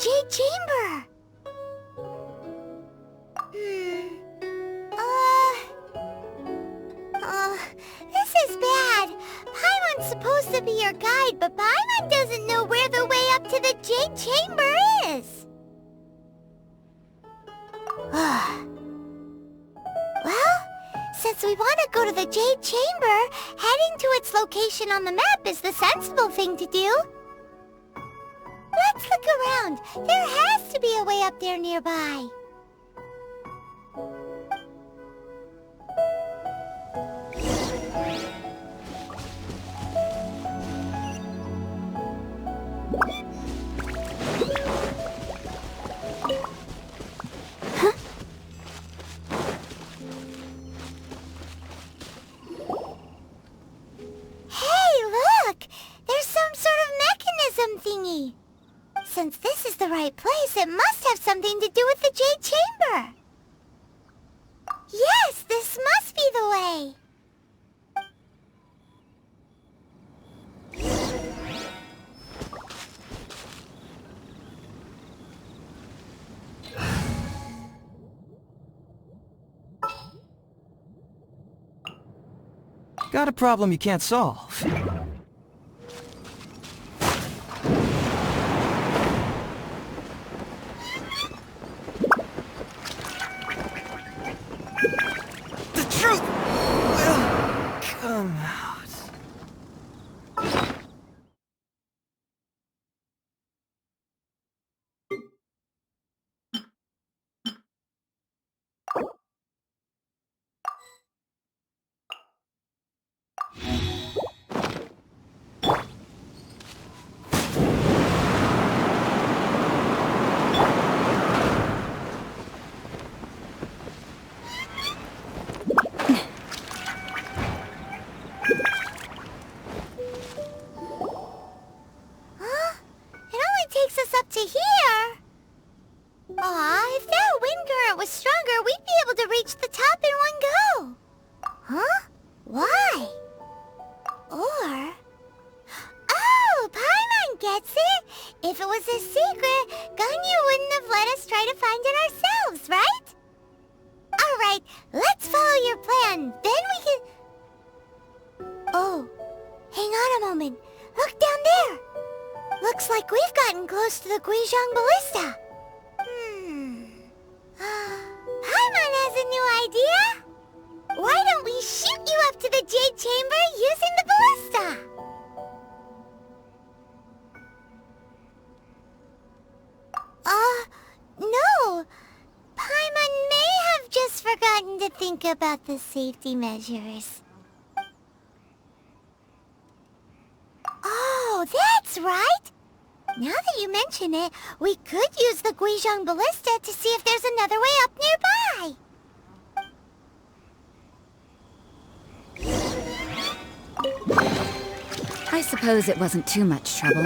Jade Chamber. This is bad. Paimon's supposed to be your guide, but Paimon doesn't know where the way up to the Jade Chamber is. Well, since we want to go to the Jade Chamber, heading to its location on the map is the sensible thing to do. Let's look around. There has to be a way up there nearby. Thingy. Since this is the right place, it must have something to do with the Jade Chamber. Yes, this must be the way. Got a problem you can't solve. About the safety measures. Oh, that's right! Now that you mention it, we could use the Guizhong Ballista to see if there's another way up nearby. I suppose it wasn't too much trouble.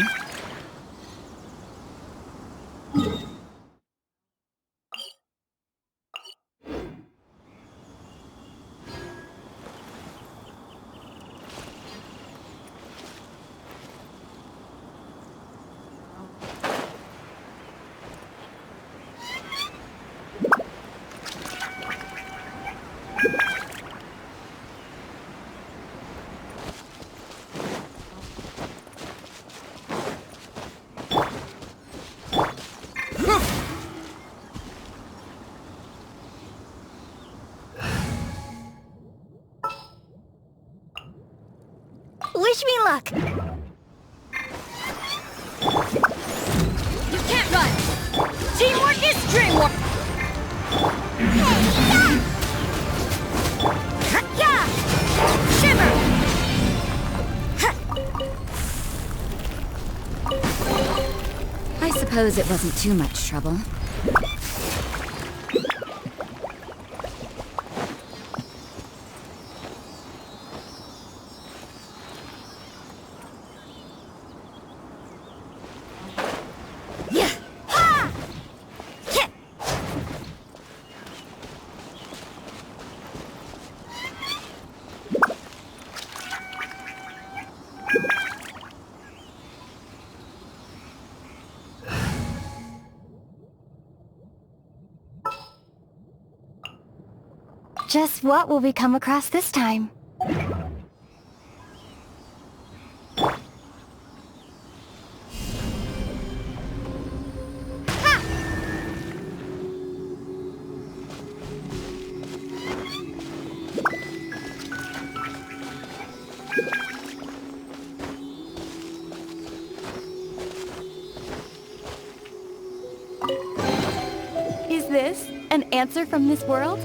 Wish me luck! You can't run! Teamwork is dreamwork! Yeah! Shimmer! I suppose it wasn't too much trouble. Just what will we come across this time? Is this an answer from this world?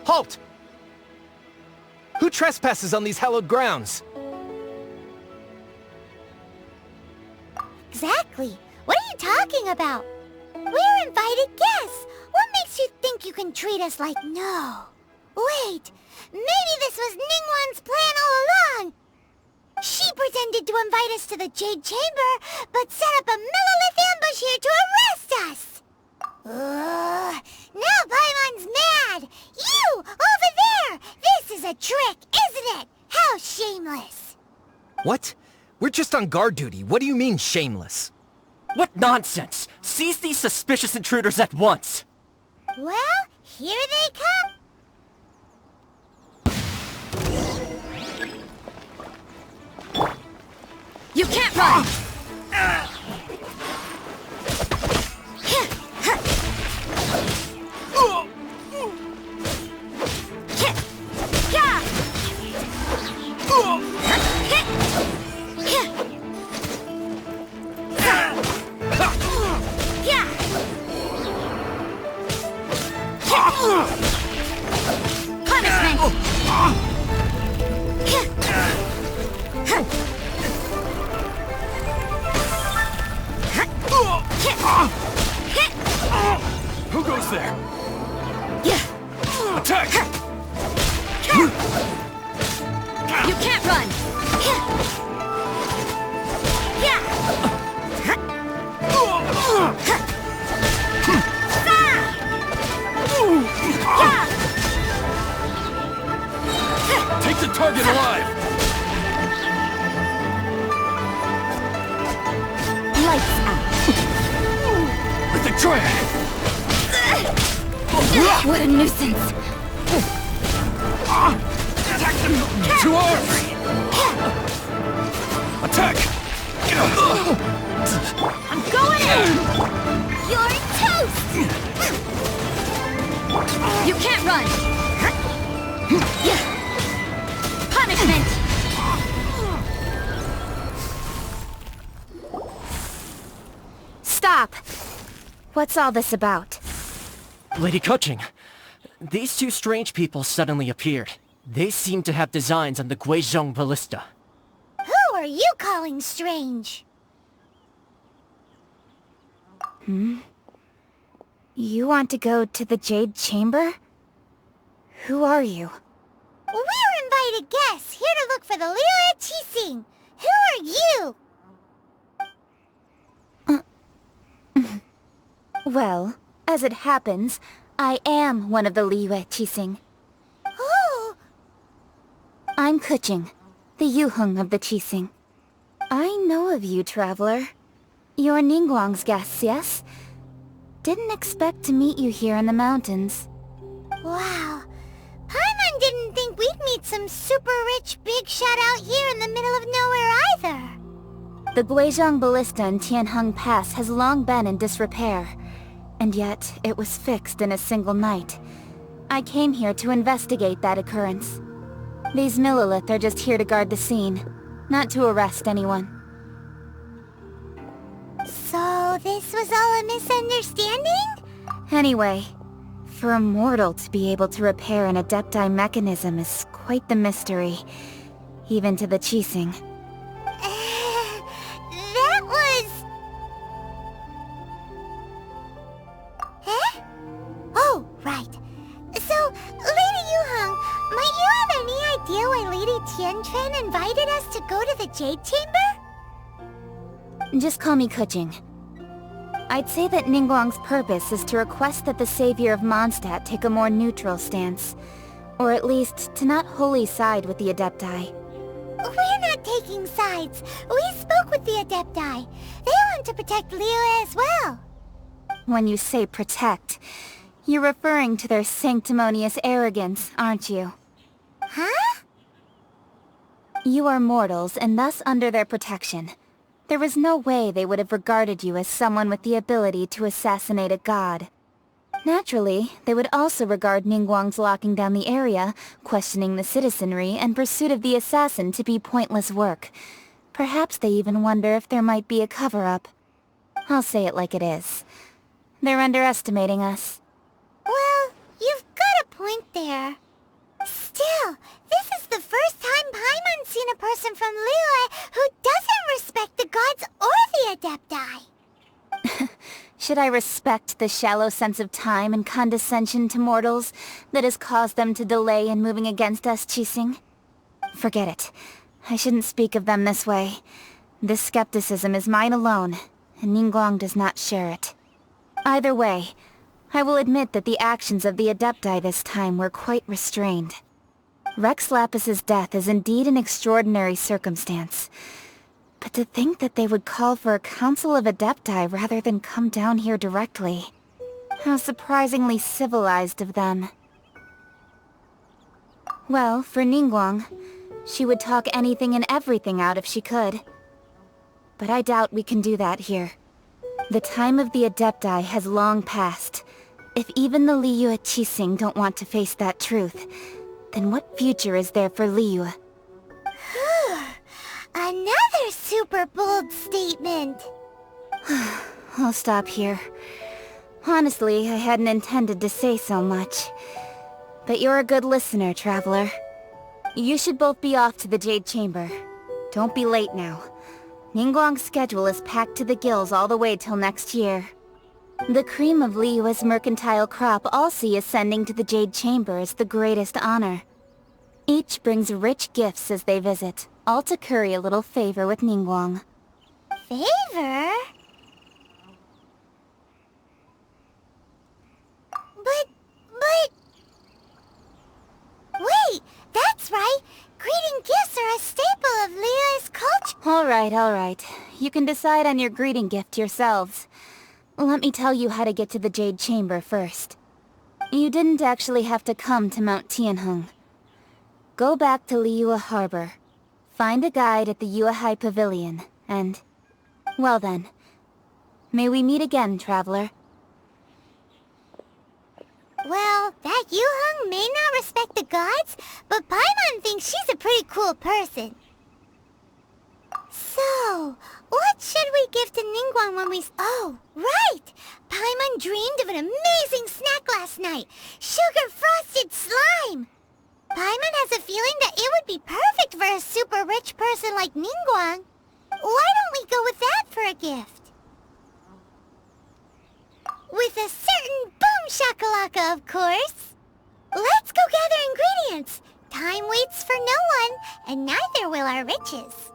Halt! Who trespasses on these hallowed grounds? Exactly. What are you talking about? We're invited guests. What makes you think you can treat us like no? Wait, maybe this was Ningguang's plan all along. She pretended to invite us to the Jade Chamber, but set up a Millilith ambush here to arrest us. Now Paimon's mad! You! Over there! This is a trick, isn't it? How shameless! What? We're just on guard duty. What do you mean, shameless? What nonsense! Seize these suspicious intruders at once! Well, here they come. You can't run! Who goes there? Yeah. Attack! You can't run! Take the target alive! Lights out. With the triad! What a nuisance! Attack them! 2 arms! Attack! I'm going in! You're toast! You can't run! Punishment! Stop! What's all this about? Lady Coaching, these two strange people suddenly appeared. They seem to have designs on the Guizhong Ballista. Who are you calling strange? You want to go to the Jade Chamber? Who are you? We're invited guests here to look for the Liyue Qixing. Who are you? Well, as it happens, I am one of the Liyue Qixing. Who? I'm Kuching, the Yuheng of the Qixing. I know of you, traveler. You're Ningguang's guests, yes? Didn't expect to meet you here in the mountains. Wow. Paimon didn't think we'd meet some super rich big shot out here in the middle of nowhere either. The Guizhong Ballista in Tianheng Pass has long been in disrepair, and yet it was fixed in a single night. I came here to investigate that occurrence. These Millilith are just here to guard the scene, not to arrest anyone. this was all a misunderstanding? Anyway, for a mortal to be able to repair an Adepti mechanism is quite the mystery, even to the Qixing. That was... Huh? Oh, right. So, Lady Yuheng, might you have any idea why Lady Tianquan invited us to go to the Jade Chamber? Just call me Kuching. I'd say that Ningguang's purpose is to request that the savior of Mondstadt take a more neutral stance. Or at least, to not wholly side with the Adepti. We're not taking sides. We spoke with the Adepti. They want to protect Liyue as well. When you say protect, you're referring to their sanctimonious arrogance, aren't you? Huh? You are mortals, and thus under their protection. There was no way they would have regarded you as someone with the ability to assassinate a god. Naturally, they would also regard Ningguang's locking down the area, questioning the citizenry, and pursuit of the assassin to be pointless work. Perhaps they even wonder if there might be a cover-up. I'll say it like it is. They're underestimating us. Well, you've got a point there. Still, this is the first time Paimon's seen a person from Liyue who doesn't respect the gods or the Adepti. Should I respect the shallow sense of time and condescension to mortals that has caused them to delay in moving against us, Qixing? Forget it. I shouldn't speak of them this way. This skepticism is mine alone, and Ningguang does not share it. Either way, I will admit that the actions of the Adepti this time were quite restrained. Rex Lapis's death is indeed an extraordinary circumstance. But to think that they would call for a council of Adepti rather than come down here directly. How surprisingly civilized of them. Well, for Ningguang, she would talk anything and everything out if she could. But I doubt we can do that here. The time of the Adepti has long passed. If even the Liyue Qixing don't want to face that truth, then what future is there for Liyue? Another super bold statement. I'll stop here. Honestly, I hadn't intended to say so much. But you're a good listener, Traveler. You should both be off to the Jade Chamber. Don't be late now. Ningguang's schedule is packed to the gills all the way till next year. The cream of Liyue's mercantile crop all see ascending to the Jade Chamber as the greatest honor. Each brings rich gifts as they visit, all to curry a little favor with Ningguang. Favor? But... Wait, that's right! Greeting gifts are a staple of Liyue's culture. Alright. You can decide on your greeting gift yourselves. Let me tell you how to get to the Jade Chamber first. You didn't actually have to come to Mount Tianheng. Go back to Liyue Harbor. Find a guide at the Yuehai Pavilion, and... well then. May we meet again, Traveler. Well, that Yuheng may not respect the gods, but Paimon thinks she's a pretty cool person. So, what should we give to Ningguang when we... Oh, right! Paimon dreamed of an amazing snack last night! Sugar-frosted slime! Paimon has a feeling that it would be perfect for a super rich person like Ningguang. Why don't we go with that for a gift? With a certain boom shakalaka, of course! Let's go gather ingredients! Time waits for no one, and neither will our riches.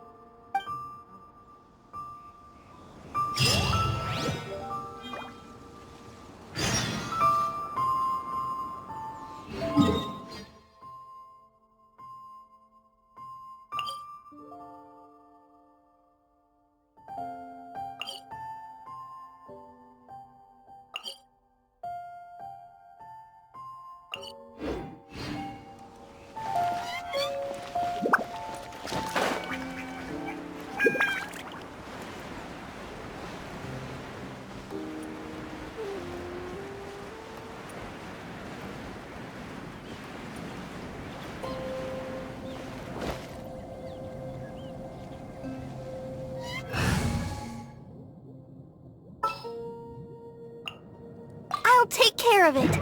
I'll take care of it.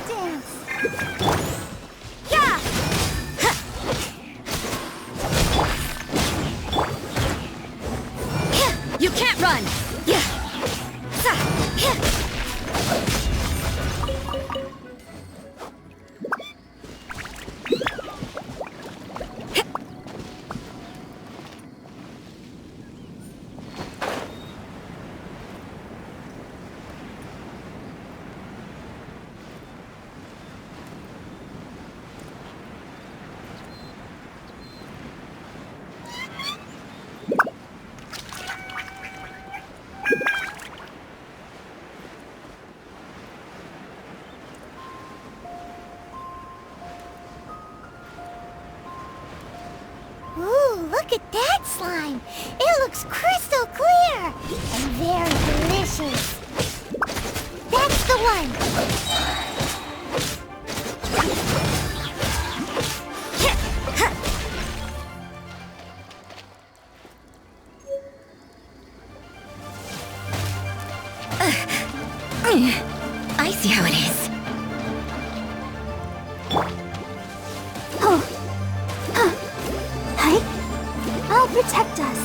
Stance. Yeah! You can't run! Yeah! Ooh, look at that slime! It looks crystal clear! And very delicious! That's the one! I see how it is. I'll protect us.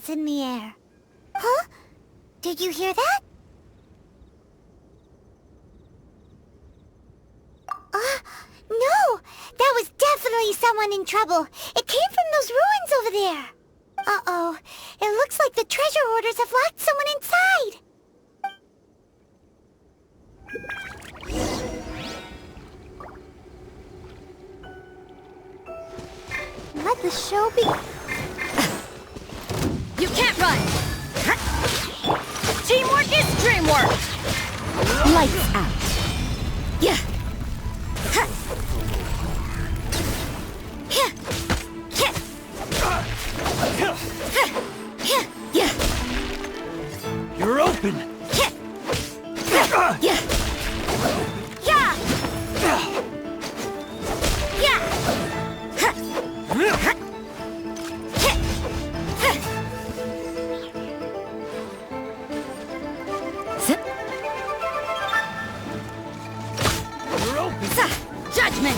In the air. Huh? Did you hear that? No! That was definitely someone in trouble. It came from those ruins over there. Uh-oh. It looks like the treasure hoarders have locked someone inside. Let the show begin. You can't run! Teamwork is dreamwork! Lights out. Yeah. You're open! Yeah. Yeah. Yeah. Judgment!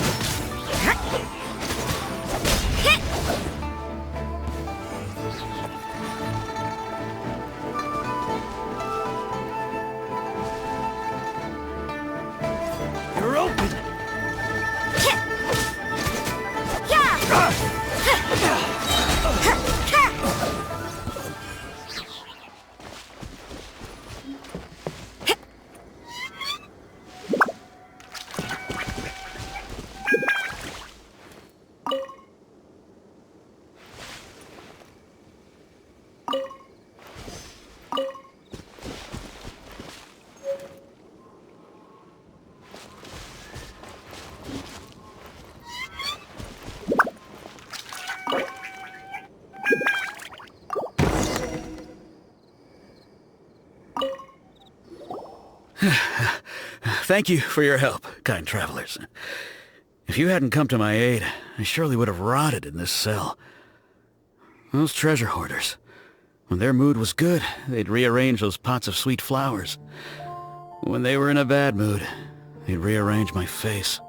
You're open! Thank you for your help, kind travelers. If you hadn't come to my aid, I surely would have rotted in this cell. Those treasure hoarders. When their mood was good, they'd rearrange those pots of sweet flowers. When they were in a bad mood, they'd rearrange my face.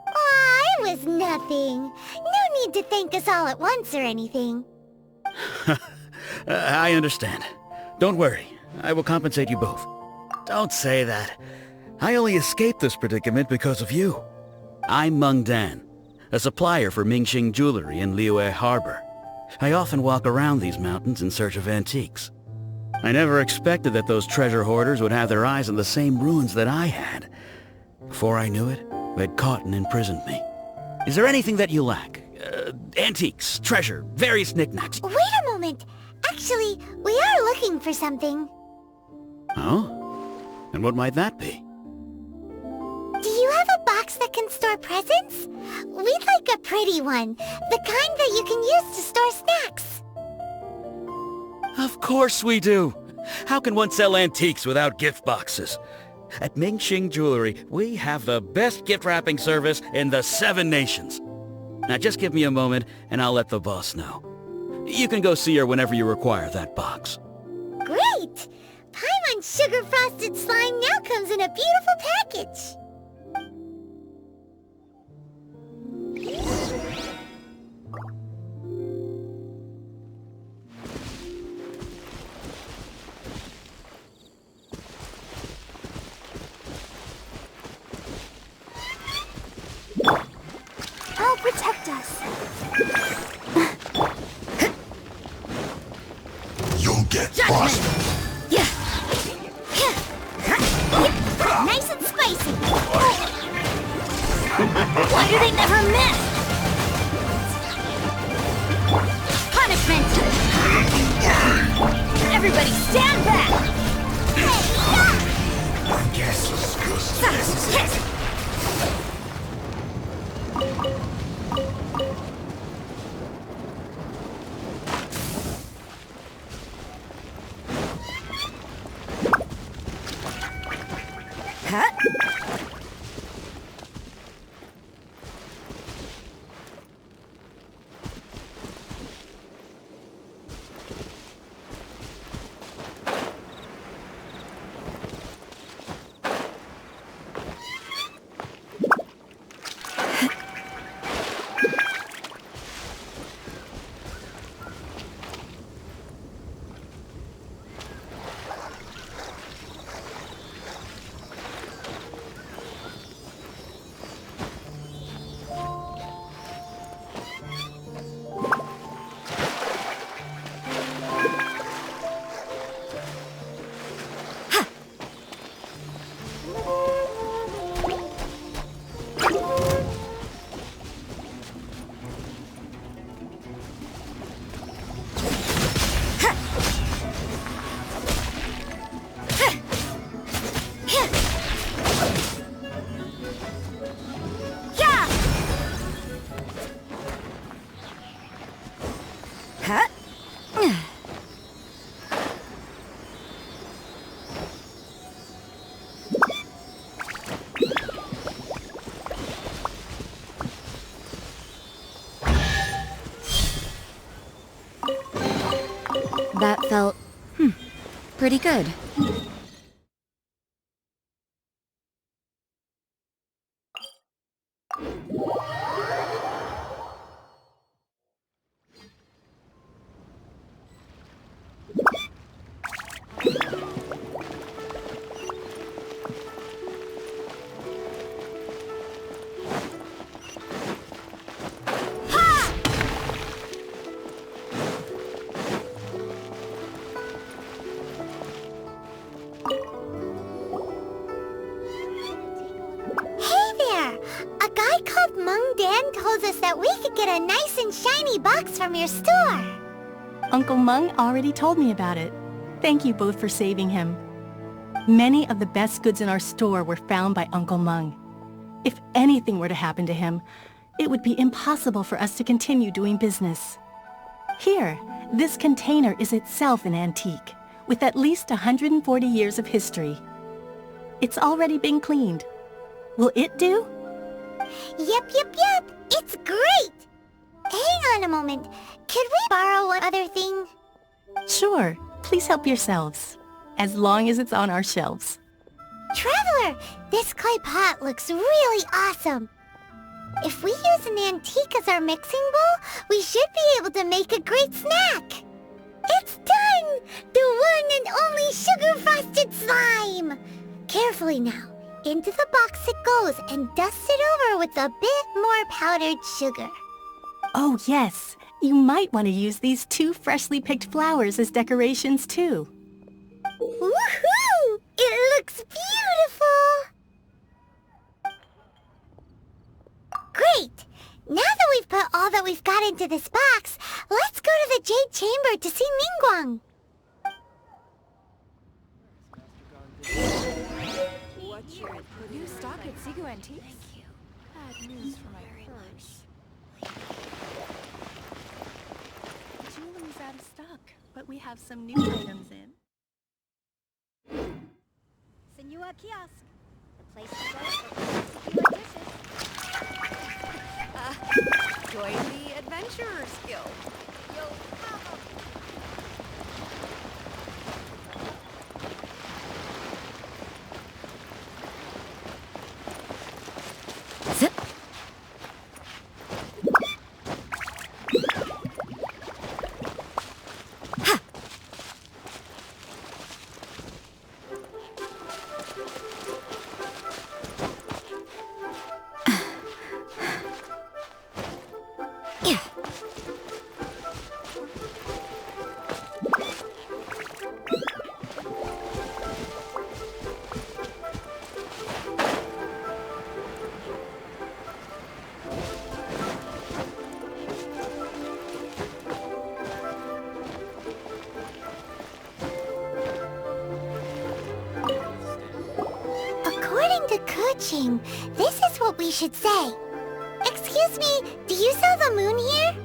Aw, it was nothing. No need to thank us all at once or anything. I understand. Don't worry. I will compensate you both. Don't say that. I only escaped this predicament because of you. I'm Meng Dan, a supplier for Mingxing Jewelry in Liyue Harbor. I often walk around these mountains in search of antiques. I never expected that those treasure hoarders would have their eyes on the same ruins that I had. Before I knew it, they'd caught and imprisoned me. Is there anything that you lack? Antiques, treasure, various knickknacks. Wait a moment. Actually, we are looking for something. Oh? And what might that be? Do you have a box that can store presents? We'd like a pretty one. The kind that you can use to store snacks. Of course we do. How can one sell antiques without gift boxes? At Mingxing Jewelry, we have the best gift wrapping service in the 7 nations. Now just give me a moment and I'll let the boss know. You can go see her whenever you require that box. Great! Paimon's sugar frosted slime now comes in a beautiful package. I'll protect us. You'll get frosted. Nice and spicy. Why do they never miss? Punishment! Everybody stand back! I guess it's good. This is it. That felt, pretty good. Told us that we could get a nice and shiny box from your store. Uncle Meng already told me about it. Thank you both for saving him. Many of the best goods in our store were found by Uncle Meng. If anything were to happen to him, it would be impossible for us to continue doing business. Here, this container is itself an antique, with at least 140 years of history. It's already been cleaned. Will it do? Yep. It's great! Hang on a moment. Could we borrow one other thing? Sure. Please help yourselves. As long as it's on our shelves. Traveler, this clay pot looks really awesome. If we use an antique as our mixing bowl, we should be able to make a great snack. It's done! The one and only sugar-frosted slime! Carefully now. Into the box it goes and dust it over with a bit more powdered sugar. Oh yes, you might want to use these 2 freshly picked flowers as decorations too. Woohoo! It looks beautiful! Great! Now that we've put all that we've got into this box, let's go to the Jade Chamber to see Ningguang. You stock at Sigu Antiques? Thank you. Bad news for my purse. Jewelry's out of stock, but we have some new items in. Senua Kiosk. The place to go for popular dishes. Join the Adventurers Guild. You'll have Zip. According to Kuching, this is what we should say. Excuse me, do you sell the moon here?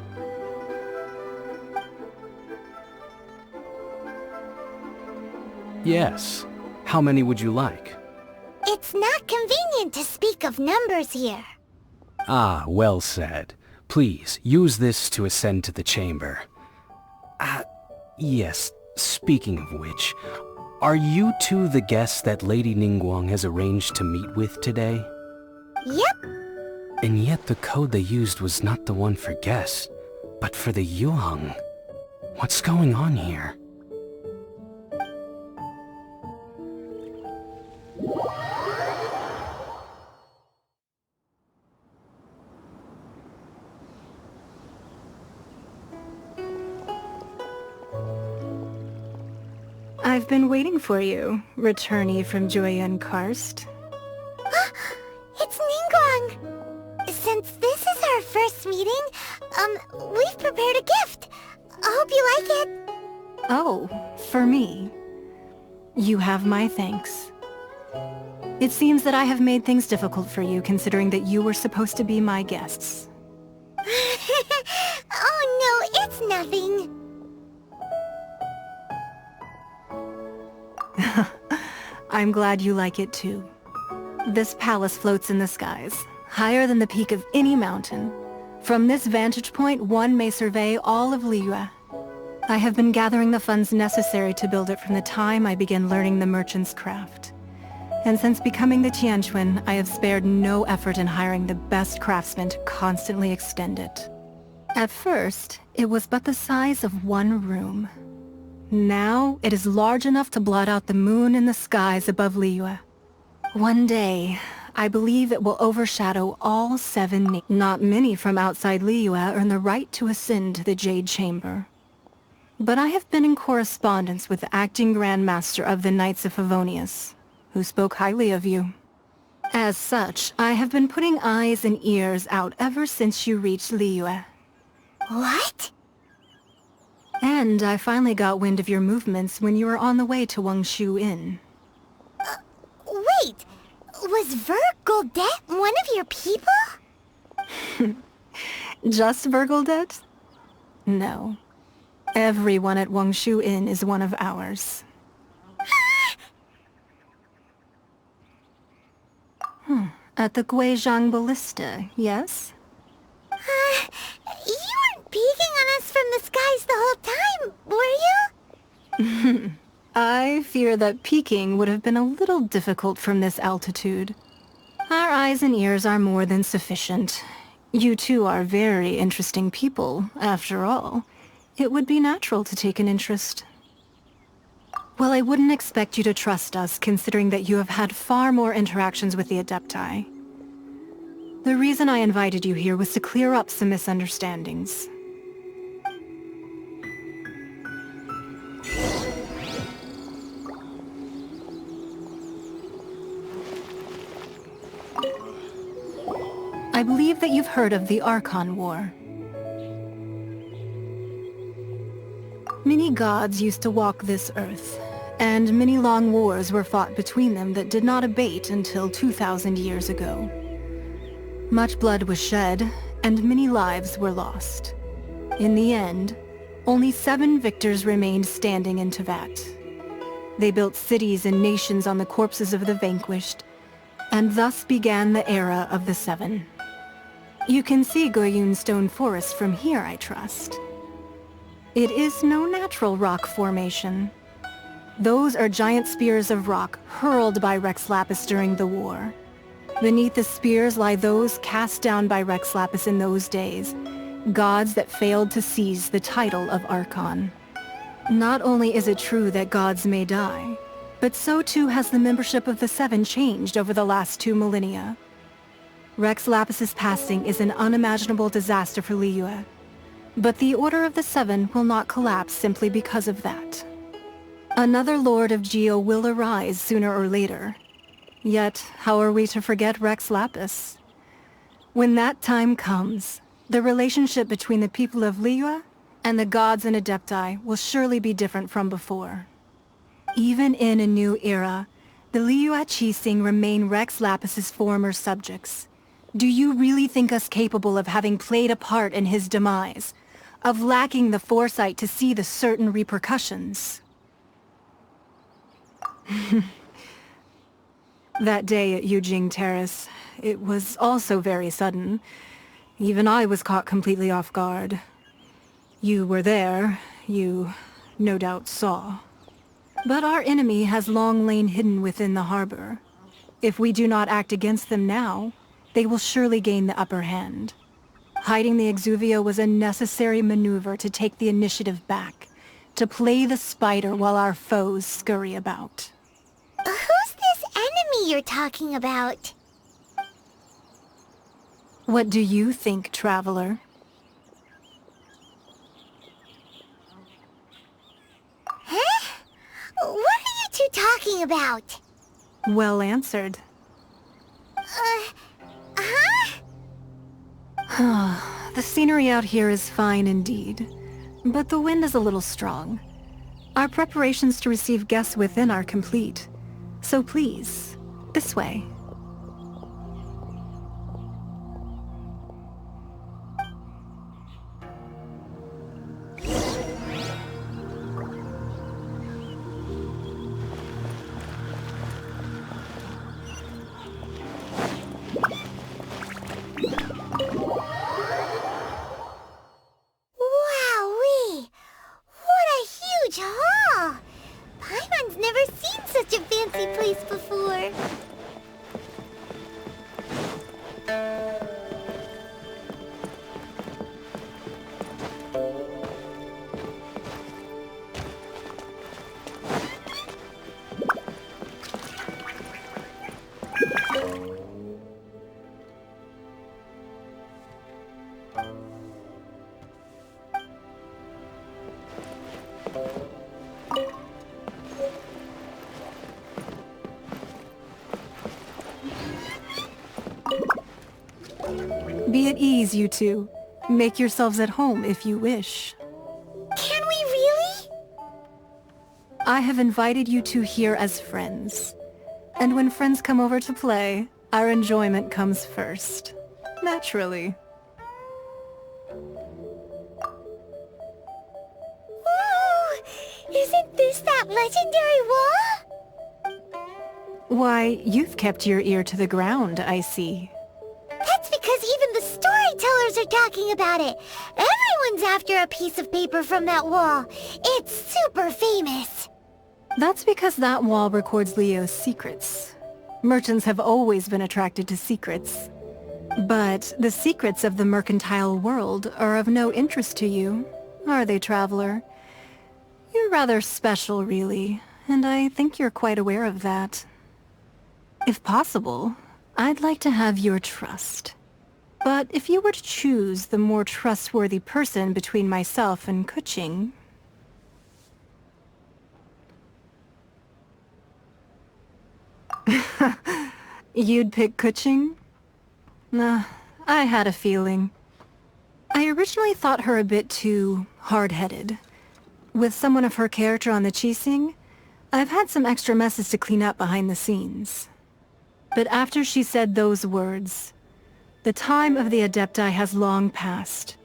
Yes. How many would you like? It's not convenient to speak of numbers here. Ah, well said. Please, use this to ascend to the chamber. Yes, speaking of which, are you two the guests that Lady Ningguang has arranged to meet with today? Yep. And yet the code they used was not the one for guests, but for the Yuheng. What's going on here? I've been waiting for you, returnee from Joyun Karst. It's Ningguang! Since this is our first meeting, we've prepared a gift. I hope you like it. Oh, for me. You have my thanks. It seems that I have made things difficult for you, considering that you were supposed to be my guests. Oh no, it's nothing. I'm glad you like it too. This palace floats in the skies, higher than the peak of any mountain. From this vantage point, one may survey all of Liyue. I have been gathering the funds necessary to build it from the time I began learning the merchant's craft. And since becoming the Tianquan, I have spared no effort in hiring the best craftsmen to constantly extend it. At first, it was but the size of one room. Now, it is large enough to blot out the moon in the skies above Liyue. One day, I believe it will overshadow all 7 Not many from outside Liyue earn the right to ascend to the Jade Chamber. But I have been in correspondence with the acting Grand Master of the Knights of Favonius, who spoke highly of you. As such, I have been putting eyes and ears out ever since you reached Liyue. What? And I finally got wind of your movements when you were on the way to Wangshu Inn. Wait, was Vergoldet one of your people? Just Vergoldet? No. Everyone at Wangshu Inn is one of ours. At the Guizhang Ballista, yes? You weren't peeking on us from the skies the whole time, were you? I fear that peeking would have been a little difficult from this altitude. Our eyes and ears are more than sufficient. You two are very interesting people, after all. It would be natural to take an interest. Well, I wouldn't expect you to trust us, considering that you have had far more interactions with the Adepti. The reason I invited you here was to clear up some misunderstandings. I believe that you've heard of the Archon War. Many gods used to walk this earth, and many long wars were fought between them that did not abate until 2,000 years ago. Much blood was shed, and many lives were lost. In the end, only 7 victors remained standing in Tevat. They built cities and nations on the corpses of the vanquished, and thus began the era of the 7. You can see Goyun Stone Forest from here, I trust. It is no natural rock formation. Those are giant spears of rock hurled by Rex Lapis during the war. Beneath the spears lie those cast down by Rex Lapis in those days, gods that failed to seize the title of Archon. Not only is it true that gods may die, but so too has the membership of the 7 changed over the last 2 millennia. Rex Lapis's passing is an unimaginable disaster for Liyue, but the Order of the 7 will not collapse simply because of that. Another Lord of Geo will arise sooner or later. Yet, how are we to forget Rex Lapis? When that time comes, the relationship between the people of Liyue and the gods and Adepti will surely be different from before. Even in a new era, the Liyue Qixing remain Rex Lapis's former subjects. Do you really think us capable of having played a part in his demise? Of lacking the foresight to see the certain repercussions? That day at Yujing Terrace, it was also very sudden. Even I was caught completely off guard. You were there, you no doubt saw. But our enemy has long lain hidden within the harbor. If we do not act against them now, they will surely gain the upper hand. Hiding the Exuvio was a necessary maneuver to take the initiative back, to play the spider while our foes scurry about. Who's this enemy you're talking about? What do you think, Traveler? Huh? What are you two talking about? Well answered. The scenery out here is fine indeed, but the wind is a little strong. Our preparations to receive guests within are complete, so please, this way. Wowee! What a huge hall! Paimon's never seen such a fancy place before. Be at ease, you two. Make yourselves at home if you wish. Can we really? I have invited you two here as friends. And when friends come over to play, our enjoyment comes first. Naturally. Whoa! Isn't this that legendary wall? Why, you've kept your ear to the ground, I see. That's because even the storytellers are talking about it. Everyone's after a piece of paper from that wall. It's super famous. That's because that wall records Leo's secrets. Merchants have always been attracted to secrets. But the secrets of the mercantile world are of no interest to you, are they, Traveler? You're rather special, really, and I think you're quite aware of that. If possible, I'd like to have your trust. But if you were to choose the more trustworthy person between myself and Kuching... You'd pick Kuching? Nah, I had a feeling. I originally thought her a bit too hard-headed. With someone of her character on the Qixing, I've had some extra messes to clean up behind the scenes. But after she said those words, the time of the Adepti has long passed.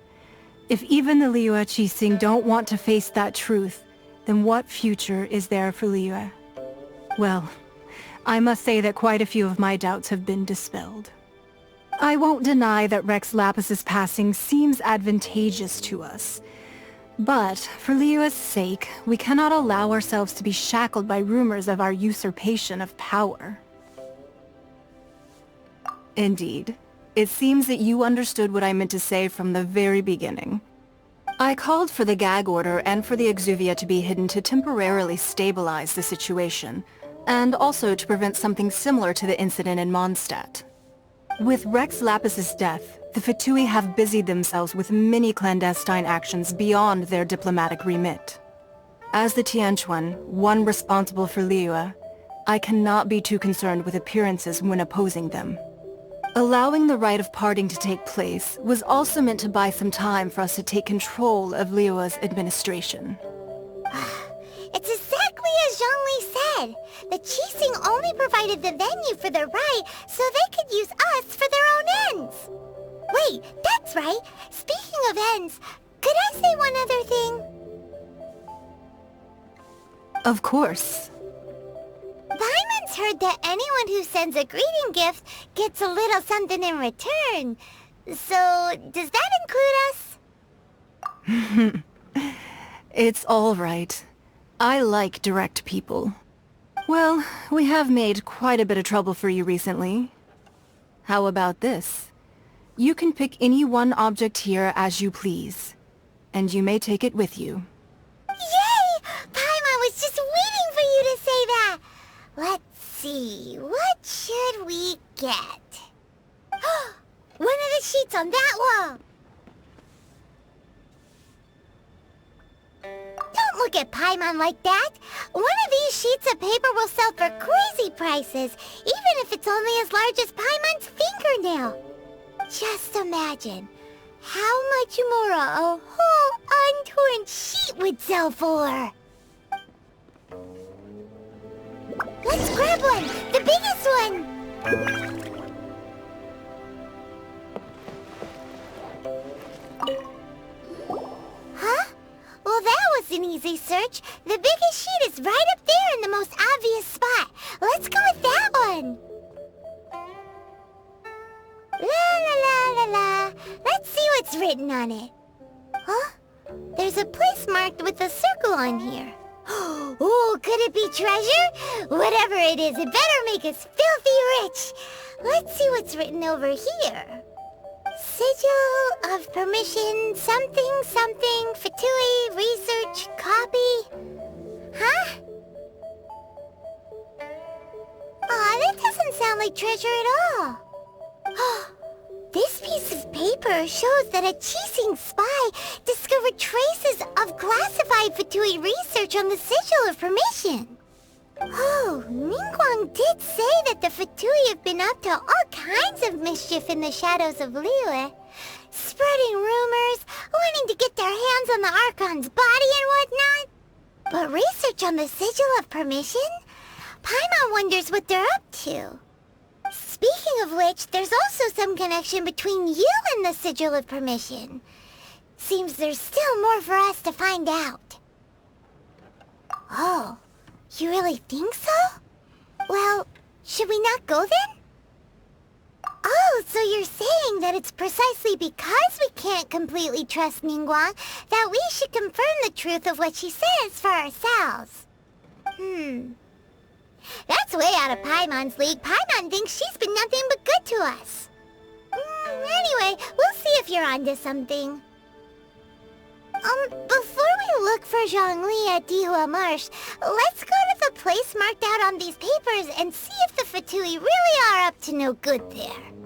If even the Liyue Qixing don't want to face that truth, then what future is there for Liyue? Well, I must say that quite a few of my doubts have been dispelled. I won't deny that Rex Lapis's passing seems advantageous to us. But, for Liyue's sake, we cannot allow ourselves to be shackled by rumors of our usurpation of power. Indeed. It seems that you understood what I meant to say from the very beginning. I called for the gag order and for the Exuvia to be hidden to temporarily stabilize the situation, and also to prevent something similar to the incident in Mondstadt. With Rex Lapis's death, the Fatui have busied themselves with many clandestine actions beyond their diplomatic remit. As the Tianquan, one responsible for Liyue, I cannot be too concerned with appearances when opposing them. Allowing the rite of parting to take place was also meant to buy some time for us to take control of Liyue's administration. It's exactly as Zhongli said. The Qixing only provided the venue for the rite so they could use us for their own ends. Wait, that's right. Speaking of ends, could I say one other thing? Of course. Paimon's heard that anyone who sends a greeting gift gets a little something in return. So, does that include us? It's all right. I like direct people. Well, we have made quite a bit of trouble for you recently. How about this? You can pick any one object here as you please, and you may take it with you. Yay! Paimon was just waiting for you to say that! Let's see, what should we get? One of the sheets on that wall! Don't look at Paimon like that! One of these sheets of paper will sell for crazy prices, even if it's only as large as Paimon's fingernail. Just imagine how much more a whole untorn sheet would sell for. Let's grab one! The biggest one! Huh? Well, that was an easy search. The biggest sheet is right up there in the most obvious spot. Let's go with that one. La la la la la. Let's see what's written on it. Huh? There's a place marked with a circle on here. Oh, could it be treasure? Whatever it is, it better make us filthy rich. Let's see what's written over here. Sigil of permission, something, something, Fatui, research, copy. Huh? Aw, that doesn't sound like treasure at all. This piece of paper shows that a Qixing spy discovered traces of classified Fatui research on the Sigil of Permission. Oh, Ningguang did say that the Fatui have been up to all kinds of mischief in the shadows of Liyue, spreading rumors, wanting to get their hands on the Archon's body and whatnot. But research on the Sigil of Permission? Paimon wonders what they're up to. Speaking of which, there's also some connection between you and the Sigil of Permission. Seems there's still more for us to find out. Oh, you really think so? Well, should we not go then? Oh, so you're saying that it's precisely because we can't completely trust Ningguang that we should confirm the truth of what she says for ourselves. That's way out of Paimon's league. Paimon thinks she's been nothing but good to us. Anyway, we'll see if you're onto something. Before we look for Zhongli at Dihua Marsh, let's go to the place marked out on these papers and see if the Fatui really are up to no good there.